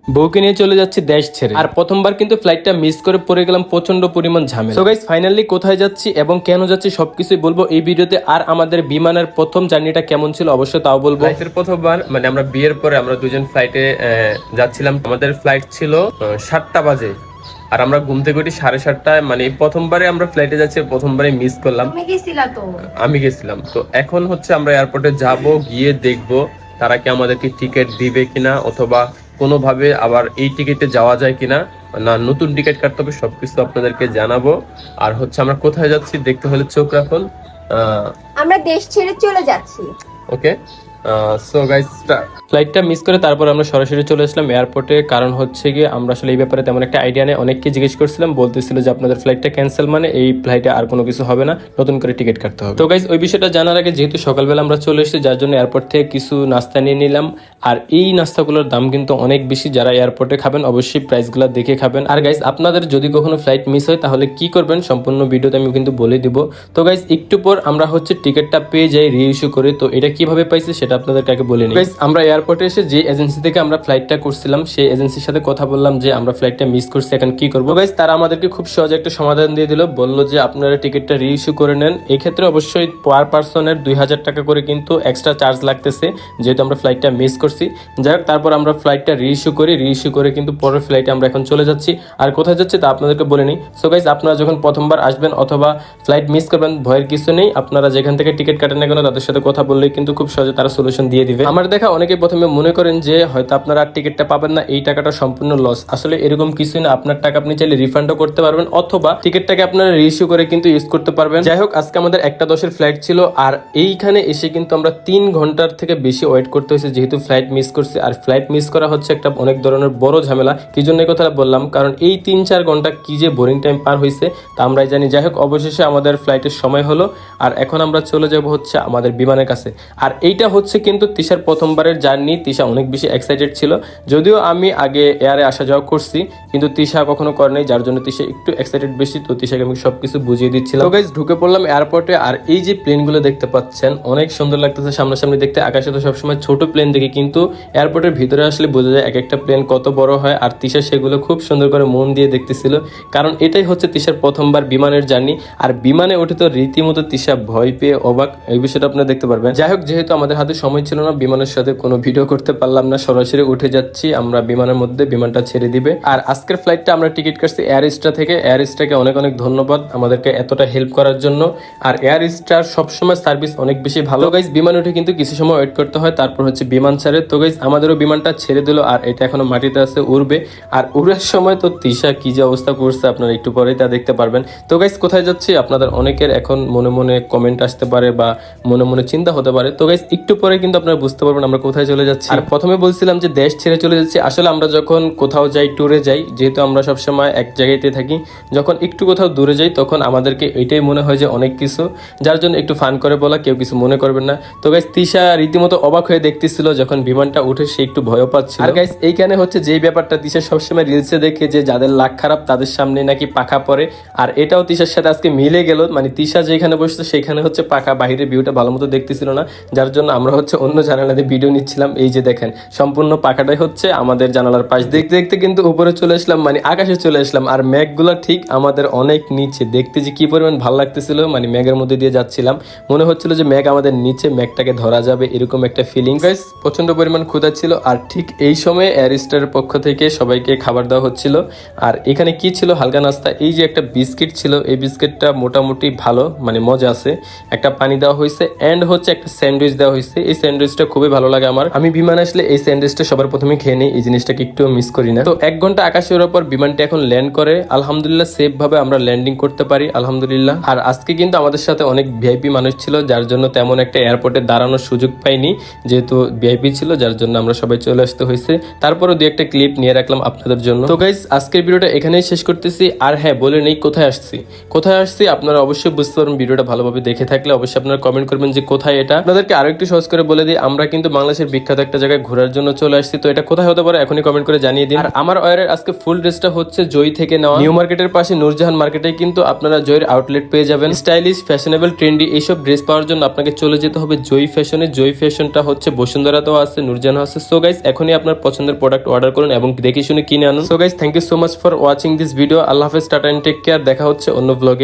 বউকে নিয়ে চলে যাচ্ছি দেশ ছেড়ে। আর প্রথমবার কিন্তু ফ্লাইটটা মিস করে পড়ে গেলাম প্রচন্ড পরিমাণ ঝামেলা। সো গাইস ফাইনালি কোথায় যাচ্ছি এবং কেন যাচ্ছি সবকিছুই বলবো এই ভিডিওতে। আর আমাদের বিমানের প্রথম জার্নিটা কেমন ছিল অবশ্যই তাও বলবো। লাইফের প্রথমবার মানে আমরা বিয়ের পরে আমরা দুজন ফ্লাইটে যাচ্ছিলাম। আমাদের ফ্লাইট ছিল 7টা বাজে আর আমরা ঘুম থেকে উঠি 7:30টায়। মানে প্রথমবারে আমরা ফ্লাইটে যাচ্ছি, প্রথমবারে মিস করলাম। আমি গেছিলাম। তো এখন হচ্ছে আমরা এয়ারপোর্টে যাব, গিয়ে দেখব তারা কি আমাদেরকে টিকিট দিবে কিনা, অথবা কোনোভাবে আবার এই টিকিটে যাওয়া যায় কিনা, না নতুন টিকিট কাটতে হবে, সবকিছু আপনাদেরকে জানাবো। আর হচ্ছে আমরা কোথায় যাচ্ছি দেখতে হলে চোখ রাখুন। আমরা দেশ ছেড়ে চলে যাচ্ছি। ওকে, সো গাইস ফ্লাইটটা মিস করে তারপর আমরা সরাসরি চলে আসলাম এয়ারপোর্টে। কারণ হচ্ছে গিয়ে আমরা আসলে এই ব্যাপারে তেমন একটা আইডিয়া নেই। অনেককে জিজ্ঞেস করছিলাম, বলতেছিল যে আপনাদের ফ্লাইটটা ক্যান্সেল, মানে এই ফ্লাইটে আর কোনো কিছু হবে না, নতুন করে টিকিট কাটতে হবে। তো গাইস ওই বিষয়টা জানার আগে যেহেতু সকালবেলা আমরা চলে এসেছি, যার জন্য এয়ারপোর্ট থেকে কিছু নাস্তা নিয়ে নিলাম। আর এই নাস্তাগুলোর দাম কিন্তু অনেক বেশি। যারা এয়ারপোর্টে খাবেন অবশ্যই প্রাইসগুলো দেখে খাবেন। আর গাইস আপনাদের যদি কখনো ফ্লাইট মিস হয় তাহলে কি করবেন সম্পূর্ণ ভিডিওতে আমি কিন্তু বলে দিব। তো গাইস একটু পর আমরা হচ্ছে টিকিটটা পেয়ে যাই রিইস্যু করে। তো এটা কিভাবে পাইছি সেটা আপনাদেরকে আগে বলে নিই। গাইস আমরা এয়ারপোর্টে এসে যে এজেন্সি থেকে আমরা ফ্লাইটটা করছিলাম সেই এজেন্সির সাথে কথা বললাম যে আমরা ফ্লাইটটা মিস করছি, এখন কি করবো। গাইস তারা আমাদেরকে খুব সহজে একটা সমাধান দিয়ে দিল। বললো যে আপনারা টিকিটটা রিইস্যু করে নেন। এই ক্ষেত্রে অবশ্যই পার পার্সনের 2000 টাকা করে কিন্তু এক্সট্রা চার্জ লাগতেছে, যেহেতু আমরা ফ্লাইটটা মিস করছি। যাই হোক তারপর আমরা ফ্লাইটটা রিইস্যু করে কিন্তু পরের ফ্লাইটে আমরা এখন চলে যাচ্ছি। আর কোথায় যাচ্ছি তা আপনাদেরকে বলে নিই। সো গাইস আপনারা যখন প্রথমবার আসবেন অথবা ফ্লাইট মিস করবেন, ভয়ের কিছু নেই। আপনারা যেখান থেকে টিকিট কাটেন না কেন তাদের সাথে কথা বললেই কিন্তু খুব সহজে তারা সলিউশন দিয়ে দিবে। আমার দেখা অনেকে প্রথমে মনে করেন যে হয়তো আপনারা টিকিটটা পাবেন না, এই টাকাটা সম্পূর্ণ লস। আসলে এরকম কিছুই না, আপনার টাকা আপনি চাইলে রিফান্ডও করতে পারবেন অথবা টিকিটটাকে আপনারা রিইস্যু করে কিন্তু ইউজ করতে পারবেন। যাই হোক আজকে আমাদের 1:10 ফ্লাইট ছিল আর এইখানে এসে কিন্তু আমরা 3 ঘন্টার থেকে বেশি ওয়েট করতে হয়েছে, যেহেতু ফ্লাইট মিস করছি। আর ফ্লাইট মিস করা হচ্ছে একটা অনেক ধরনের বড় ঝামেলা। কি জন্য এই কথাটা বললাম, কারণ এই 3-4 ঘন্টা কি যে বোরিং টাইম পার হয়েছে তা আমরাই জানি। যাই হোক অবশেষে আমাদের ফ্লাইটের সময় হলো আর এখন আমরা চলে যাব হচ্ছে আমাদের বিমানের কাছে। আর এইটা হচ্ছে কিন্তু তিশার প্রথমবারের জার্নি। তিশা অনেক বেশি এক্সাইটেড ছিল, যদিও আমি আগে এয়ারে আসা যাওয়া করছি কিন্তু তিশা কখনো করে নাই, যার জন্য তিশা একটু এক্সাইটেড বেশি। তো তিশাকে আমি সবকিছু বুঝিয়ে দিচ্ছিলাম। তো গাইস ঢুকে পড়লাম এয়ারপোর্টে আর এই যে প্লেনগুলো দেখতে পাচ্ছেন অনেক সুন্দর লাগতেছে সামনাসামনি দেখতে। আকাশে তো সবসময় ছোট প্লেন দেখি, কিন্তু এয়ারপোর্টের ভিতরে আসলে বোঝা যায় এক একটা প্লেন কত বড় হয়। আর তিশা সেগুলো খুব সুন্দর করে মন দিয়ে দেখতেছিল, কারণ এটাই হচ্ছে তিশার প্রথমবার বিমানের জার্নি। আর বিমানে উঠে তো রীতিমতো তিশা ভয় পেয়ে অবাক, এই বিষয়টা আপনারা দেখতে পারবেন। যাই হোক যেহেতু আমাদের হাতে সময় ছিল না, বিমানের সাথে কোনো ভিডিও করতে পারলাম না, সরাসরি উঠে যাচ্ছি আমরা বিমানের মধ্যে, বিমানটা ছেড়ে দিবে। আর আজকের ফ্লাইটটা আমরা টিকিট কাটছি এয়ার স্টার থেকে। এয়ার স্টারকে অনেক অনেক ধন্যবাদ আমাদেরকে এতটা হেল্প করার জন্য। আর এয়ার স্টার সবসময় সার্ভিস অনেক বেশি ভালো। গাইস বিমান উঠে কিন্তু কিছু সময় ওয়েট করতে হয়, তারপর হচ্ছে বিমান ছাড়ে। তো গাইস আমাদেরও বিমানটা ছেড়ে দিল আর এটা এখনো মাটিতে আছে, উড়বে। আর উড়ার সময় তো তিশা কি যে অবস্থা করছে আপনারা একটু পরেই তা দেখতে পারবেন। তো গাইস কোথায় যাচ্ছি আপনাদের অনেকের এখন মনে মনে কমেন্ট আসতে পারে বা মনে মনে চিন্তা হতে পারে। তো গাইস একটু পরে কিন্তু আপনারা বুঝতে পারবেন আমরা কোথায় চলে যাচ্ছি। আর প্রথমে বলছিলাম যে দেশ ছেড়ে চলে যাচ্ছি। আসলে আমরা যখন কোথাও যাই, ট্যুরে যাই, যেহেতু আমরা সবসময় এক জায়গাতে থাকি, যখন একটু কোথাও দূরে যাই তখন আমাদেরকে এটাই মনে হয় যে অনেক কিছু, যার জন্য একটু ফান করে বলা, কেউ কিছু মনে করবেন না। তো গাইস তিশা রীতিমতো অবাক হয়ে দেখতেছিল যখন বিমানটা উঠে, সে একটু ভয় পাচ্ছিল। আর গাইস এইখানে হচ্ছে যেই ব্যাপারটা তিশা সবসময় রিলসে দেখে যে যাদের লাক খারাপ তাদের সামনে নাকি পাখা পড়ে, আর এটাও তিশার সাথে আজকে মিলে গেল। মানে তিশা যেখানে বসছে সেখানে হচ্ছে পাখা, বাহিরের ভিউটা ভালো মতো দেখতেছিল না, যার জন্য আমরা হচ্ছে অন্য জানালাতে ভিডিও নিচ্ছিলাম। এই যে দেখেন সম্পূর্ণ পাখাটাই হচ্ছে আমাদের জানালার পাশ। দেখতে দেখতে কিন্তু উপরে চলে আসলাম, মানে আকাশে চলে আসলাম। আর মেঘগুলো ঠিক আমাদের অনেক নিচে, দেখতে যে কি পরিমাণ ভালো লাগতেছিল। মানে মেঘের মধ্যে দিয়ে যাচ্ছিলাম, মনে হচ্ছিল যে মেঘ আমাদের নিচে, মেঘটাকে ধরা যাবে এরকম একটা ফিলিং। গাইস প্রচন্ড পরিমাণ ক্ষুধা ছিল আর ঠিক এই সময় এয়ার স্টারের পক্ষ থেকে সবাইকে খাবার দেওয়া হচ্ছিল। আর এখানে কি ছিল হালকা নাস্তা, এই যে একটা বিস্কিট ছিল, এই বিস্কিটটা মোটামুটি ভালো, মানে মজা আছে। একটা পানি দেওয়া হয়েছে এন্ড হচ্ছে একটা স্যান্ডউইচ দেওয়া হয়েছে। এই স্যান্ডউইচটা খুবই ভালো লাগে আমার। আমি বিমান আসলে এই স্যান্ডউইচটা সবার প্রথমে খেয়ে নিই, এই জিনিসটাকে একটু মিস করি না। তো 1 ঘন্টা আকাশে ওড়ার পর বিমানটি এখন ল্যান্ড করে। আলহামদুলিল্লাহ সেফ ভাবে আমরা ল্যান্ডিং করতে পারি, আলহামদুলিল্লাহ। আর আজকে কিন্তু আমাদের সাথে অনেক ভিআইপি মানুষ ছিল, যার জন্য তেমন একটা এয়ারপোর্টে দাঁড়ানোর সুযোগ পাইনি, যেহেতু ভিআইপি ছিল, যার জন্য আমরা সবাই চলে আসতে হয়েছে। তারপরও 2-1টা ক্লিপ নিয়ে রাখলাম আপনাদের জন্য। তো গাইস আজকের ভিডিওটা এখানেই শেষ করতেছি। আর হ্যাঁ বলে নেই কোথায় আসছি আপনারা অবশ্যই বুঝতে পারবেন। ভিডিওটা ভালোভাবে দেখে থাকলে অবশ্যই আপনারা কমেন্ট করবেন যে কোথায় এটা। আপনাদেরকে আরো একটু সহজ করে করে বলে দিই, আমরা কিন্তু বাংলাদেশের বিখ্যাত একটা জায়গায় ঘোরার জন্য চলে আসছি। তো এটা কোথায় হতে পারে এখনই কমেন্ট করে জানিয়ে দিন। আর আমার ওয়ারের আজকে ফুল ড্রেসটা হচ্ছে জয় থেকে নেওয়া। নিউ মার্কেটের পাশে নূরজাহান মার্কেটে কিন্তু আপনারা জয়ের আউটলেট পেয়ে যাবেন। স্টাইলিশ, ফ্যাশনেবল, ট্রেন্ডি এইসব ড্রেস পাওয়ার জন্য আপনাকে চলে যেতে হবে জয় ফ্যাশনে। জয় ফ্যাশনটা হচ্ছে বসুন্ধরাতেও আছে, নূরজাহান আছে। সো গাইস, এখনই আপনার পছন্দের প্রোডাক্ট অর্ডার করুন এবং দেখে শুনে কিনে আনুন। So guys, thank you so much for watching this video. আল্লাহ হাফেজ, টাটা এন্ড টেক কেয়ার। দেখা হচ্ছে অন্য ব্লগে।